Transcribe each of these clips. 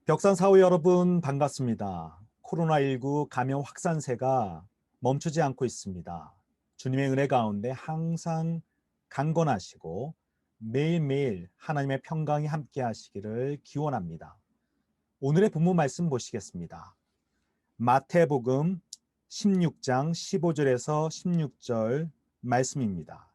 벽산사후 여러분 반갑습니다. 코로나19 감염 확산세가 멈추지 않고 있습니다. 주님의 은혜 가운데 항상 강건하시고 매일매일 하나님의 평강이 함께 하시기를 기원합니다. 오늘의 본문 말씀 보시겠습니다. 마태복음 16장 15절에서 16절 말씀입니다.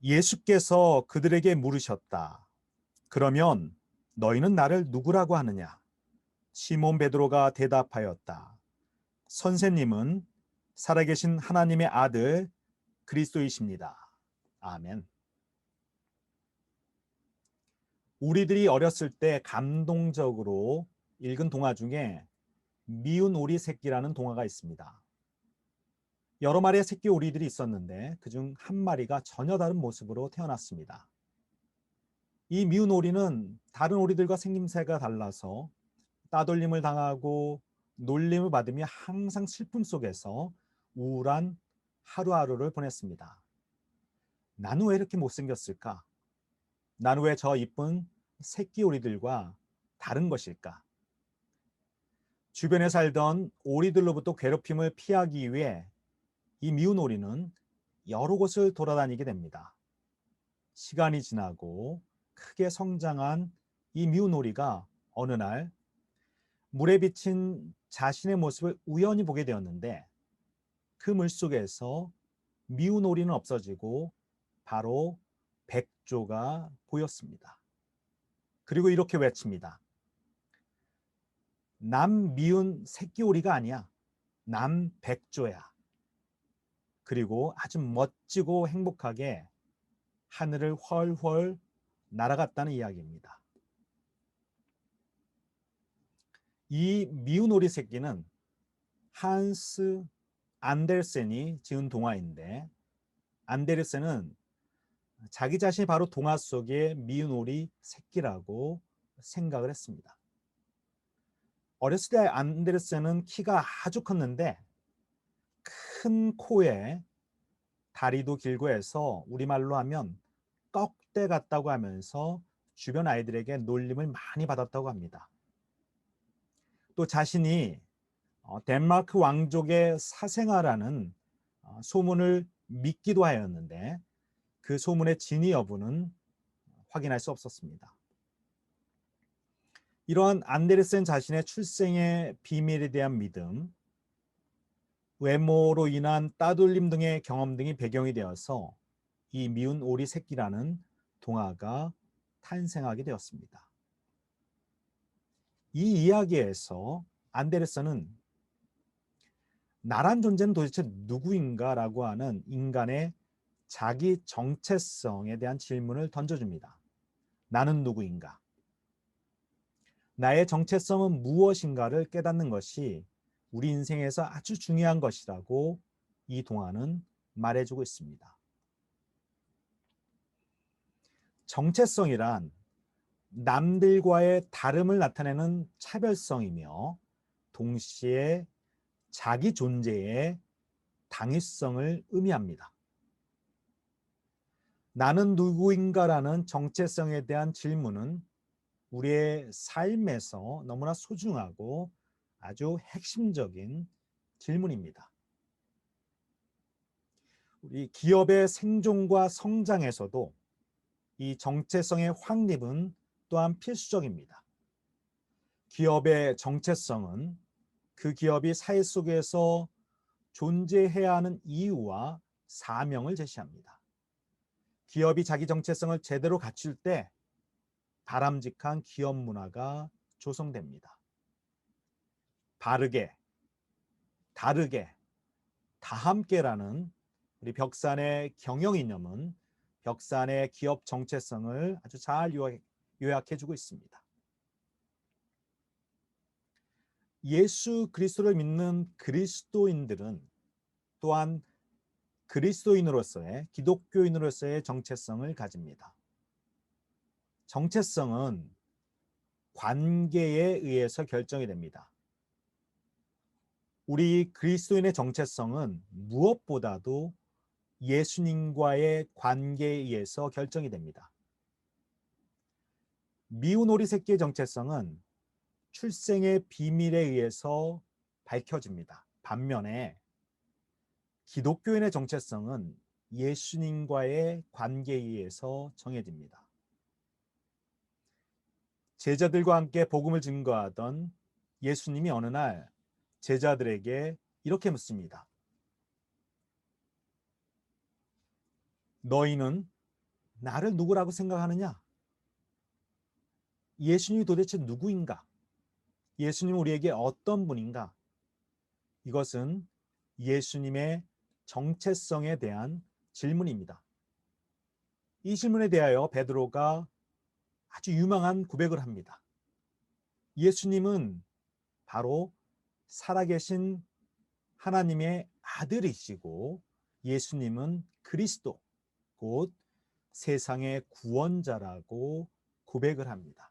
예수께서 그들에게 물으셨다. 그러면 너희는 나를 누구라고 하느냐? 시몬 베드로가 대답하였다. 선생님은 살아계신 하나님의 아들 그리스도이십니다. 아멘. 우리들이 어렸을 때 감동적으로 읽은 동화 중에 미운 오리 새끼라는 동화가 있습니다. 여러 마리의 새끼 오리들이 있었는데 그중 한 마리가 전혀 다른 모습으로 태어났습니다. 이 미운 오리는 다른 오리들과 생김새가 달라서 따돌림을 당하고 놀림을 받으며 항상 슬픔 속에서 우울한 하루하루를 보냈습니다. 나는 왜 이렇게 못생겼을까? 나는 왜 저 이쁜 새끼 오리들과 다른 것일까? 주변에 살던 오리들로부터 괴롭힘을 피하기 위해 이 미운 오리는 여러 곳을 돌아다니게 됩니다. 시간이 지나고 크게 성장한 이 미운 오리가 어느 날 물에 비친 자신의 모습을 우연히 보게 되었는데 그 물속에서 미운 오리는 없어지고 바로 백조가 보였습니다. 그리고 이렇게 외칩니다. 남 미운 새끼 오리가 아니야. 남 백조야. 그리고 아주 멋지고 행복하게 하늘을 훨훨 날아갔다는 이야기입니다. 이 미운 오리 새끼는 한스 안데르센이 지은 동화인데 안데르센은 자기 자신이 바로 동화 속의 미운 오리 새끼라고 생각을 했습니다. 어렸을 때 안데르센은 키가 아주 컸는데 큰 코에 다리도 길고 해서 우리말로 하면 꺽대 같다고 하면서 주변 아이들에게 놀림을 많이 받았다고 합니다. 또 자신이 덴마크 왕족의 사생아라는 소문을 믿기도 하였는데 그 소문의 진위 여부는 확인할 수 없었습니다. 이러한 안데르센 자신의 출생의 비밀에 대한 믿음, 외모로 인한 따돌림 등의 경험 등이 배경이 되어서 이 미운 오리 새끼라는 동화가 탄생하게 되었습니다. 이 이야기에서 안데르센은 나란 존재는 도대체 누구인가라고 하는 인간의 자기 정체성에 대한 질문을 던져줍니다. 나는 누구인가? 나의 정체성은 무엇인가를 깨닫는 것이 우리 인생에서 아주 중요한 것이라고 이 동화는 말해주고 있습니다. 정체성이란 남들과의 다름을 나타내는 차별성이며 동시에 자기 존재의 당위성을 의미합니다. 나는 누구인가라는 정체성에 대한 질문은 우리의 삶에서 너무나 소중하고 아주 핵심적인 질문입니다. 우리 기업의 생존과 성장에서도 이 정체성의 확립은 또한 필수적입니다. 기업의 정체성은 그 기업이 사회 속에서 존재해야 하는 이유와 사명을 제시합니다. 기업이 자기 정체성을 제대로 갖출 때 바람직한 기업 문화가 조성됩니다. 바르게, 다르게, 다함께라는 우리 벽산의 경영 이념은 벽산의 기업 정체성을 아주 잘 요약해주고 있습니다. 예수 그리스도를 믿는 그리스도인들은 또한 그리스도인으로서의 기독교인으로서의 정체성을 가집니다. 정체성은 관계에 의해서 결정이 됩니다. 우리 그리스도인의 정체성은 무엇보다도 예수님과의 관계에 의해서 결정이 됩니다. 미운 오리 새끼의 정체성은 출생의 비밀에 의해서 밝혀집니다. 반면에 기독교인의 정체성은 예수님과의 관계에 의해서 정해집니다. 제자들과 함께 복음을 증거하던 예수님이 어느 날 제자들에게 이렇게 묻습니다. 너희는 나를 누구라고 생각하느냐? 예수님이 도대체 누구인가? 예수님은 우리에게 어떤 분인가? 이것은 예수님의 정체성에 대한 질문입니다. 이 질문에 대하여 베드로가 아주 유명한 고백을 합니다. 예수님은 바로 살아계신 하나님의 아들이시고 예수님은 그리스도, 곧 세상의 구원자라고 고백을 합니다.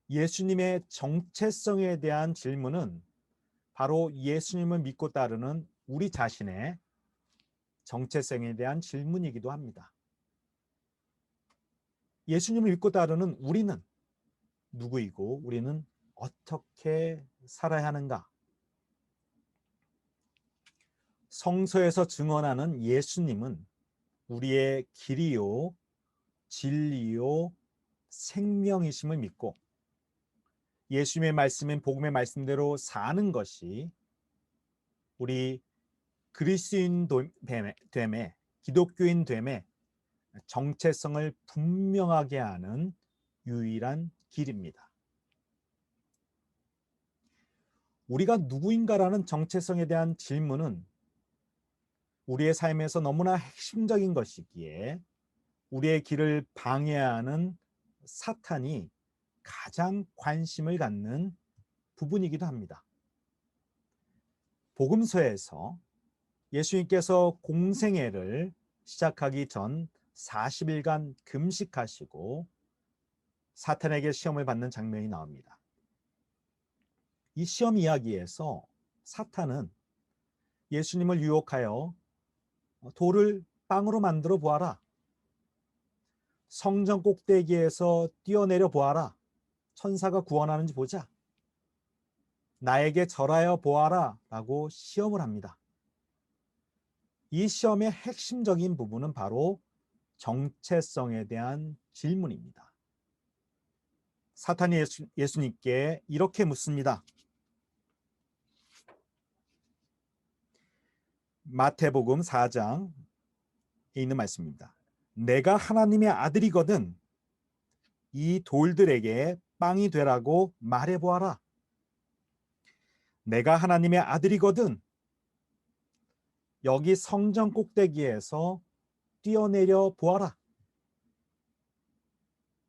예수님의 정체성에 대한 질문은 바로 예수님을 믿고 따르는 우리 자신의 정체성에 대한 질문이기도 합니다. 예수님을 믿고 따르는 우리는 누구이고 우리는 어떻게 살아야 하는가? 성서에서 증언하는 예수님은 우리의 길이요, 진리요, 생명이심을 믿고 예수님의 말씀인 복음의 말씀대로 사는 것이 우리 그리스도인 됨에, 기독교인 됨에 정체성을 분명하게 하는 유일한 길입니다. 우리가 누구인가라는 정체성에 대한 질문은 우리의 삶에서 너무나 핵심적인 것이기에 우리의 길을 방해하는 사탄이 가장 관심을 갖는 부분이기도 합니다. 복음서에서 예수님께서 공생애를 시작하기 전 40일간 금식하시고 사탄에게 시험을 받는 장면이 나옵니다. 이 시험 이야기에서 사탄은 예수님을 유혹하여 돌을 빵으로 만들어 보아라. 성전 꼭대기에서 뛰어내려 보아라. 천사가 구원하는지 보자. 나에게 절하여 보아라 라고 시험을 합니다. 이 시험의 핵심적인 부분은 바로 정체성에 대한 질문입니다. 사탄이 예수님께 이렇게 묻습니다. 마태복음 4장에 있는 말씀입니다. 내가 하나님의 아들이거든 이 돌들에게 빵이 되라고 말해보아라. 내가 하나님의 아들이거든 여기 성전 꼭대기에서 뛰어내려 보아라.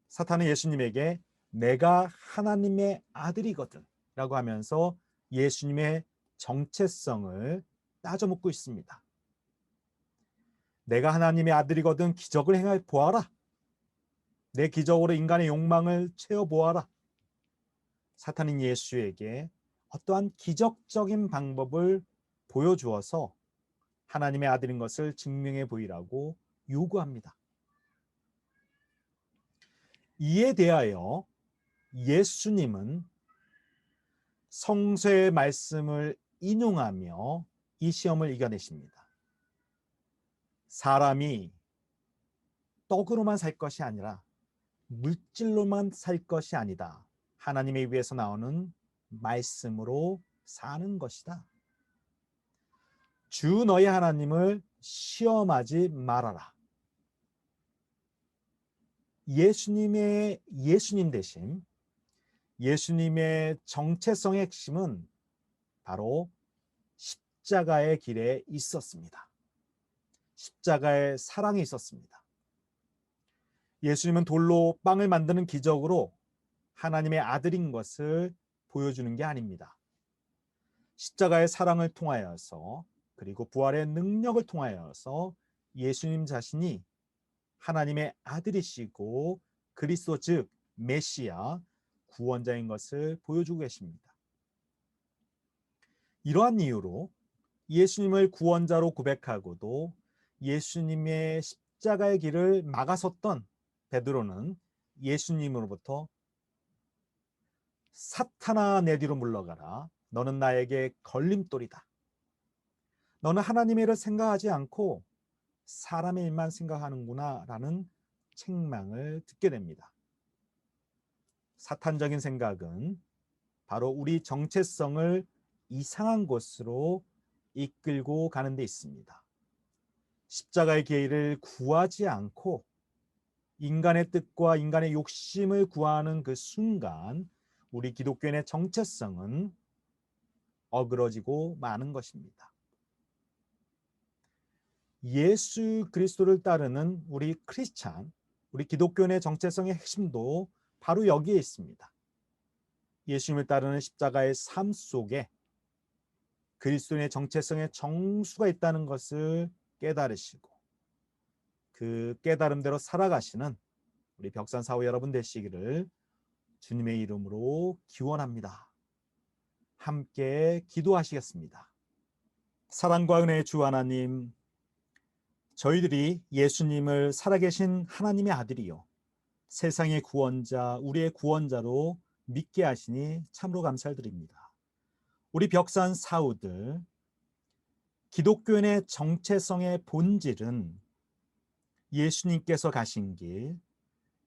사탄은 예수님에게 내가 하나님의 아들이거든 라고 하면서 예수님의 정체성을 따져묻고 있습니다. 내가 하나님의 아들이거든 기적을 행해 보아라. 내 기적으로 인간의 욕망을 채워보아라. 사탄은 예수에게 어떠한 기적적인 방법을 보여주어서 하나님의 아들인 것을 증명해 보이라고 요구합니다. 이에 대하여 예수님은 성서의 말씀을 인용하며 이 시험을 이겨내십니다. 사람이 떡으로만 살 것이 아니라 물질로만 살 것이 아니다. 하나님의 입에서 나오는 말씀으로 사는 것이다. 주 너희 하나님을 시험하지 말아라. 예수님의 예수님 되심, 예수님의 정체성의 핵심은 바로 십자가의 길에 있었습니다. 십자가의 사랑이 있었습니다. 예수님은 돌로 빵을 만드는 기적으로 하나님의 아들인 것을 보여주는 게 아닙니다. 십자가의 사랑을 통하여서 그리고 부활의 능력을 통하여서 예수님 자신이 하나님의 아들이시고 그리스도 즉 메시아 구원자인 것을 보여주고 계십니다. 이러한 이유로 예수님을 구원자로 고백하고도 예수님의 십자가의 길을 막아섰던 베드로는 예수님으로부터 사탄아 내 뒤로 물러가라. 너는 나에게 걸림돌이다. 너는 하나님의 일을 생각하지 않고 사람의 일만 생각하는구나 라는 책망을 듣게 됩니다. 사탄적인 생각은 바로 우리 정체성을 이상한 곳으로 이끌고 가는 데 있습니다. 십자가의 계의를 구하지 않고 인간의 뜻과 인간의 욕심을 구하는 그 순간 우리 기독교인의 정체성은 어그러지고 마는 것입니다. 예수 그리스도를 따르는 우리 크리스찬, 우리 기독교인의 정체성의 핵심도 바로 여기에 있습니다. 예수님을 따르는 십자가의 삶 속에 그리스도인의 정체성의 정수가 있다는 것을 깨달으시고 그 깨달음대로 살아가시는 우리 벽산 사후 여러분 되시기를 주님의 이름으로 기원합니다. 함께 기도하시겠습니다. 사랑과 은혜의 주 하나님, 저희들이 예수님을 살아계신 하나님의 아들이요 세상의 구원자, 우리의 구원자로 믿게 하시니 참으로 감사드립니다. 우리 벽산 사우들, 기독교인의 정체성의 본질은 예수님께서 가신 길,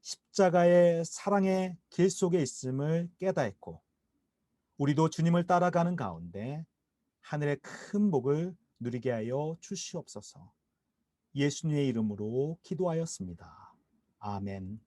십자가의 사랑의 길 속에 있음을 깨닫고 우리도 주님을 따라가는 가운데 하늘의 큰 복을 누리게 하여 주시옵소서. 예수님의 이름으로 기도하였습니다. 아멘.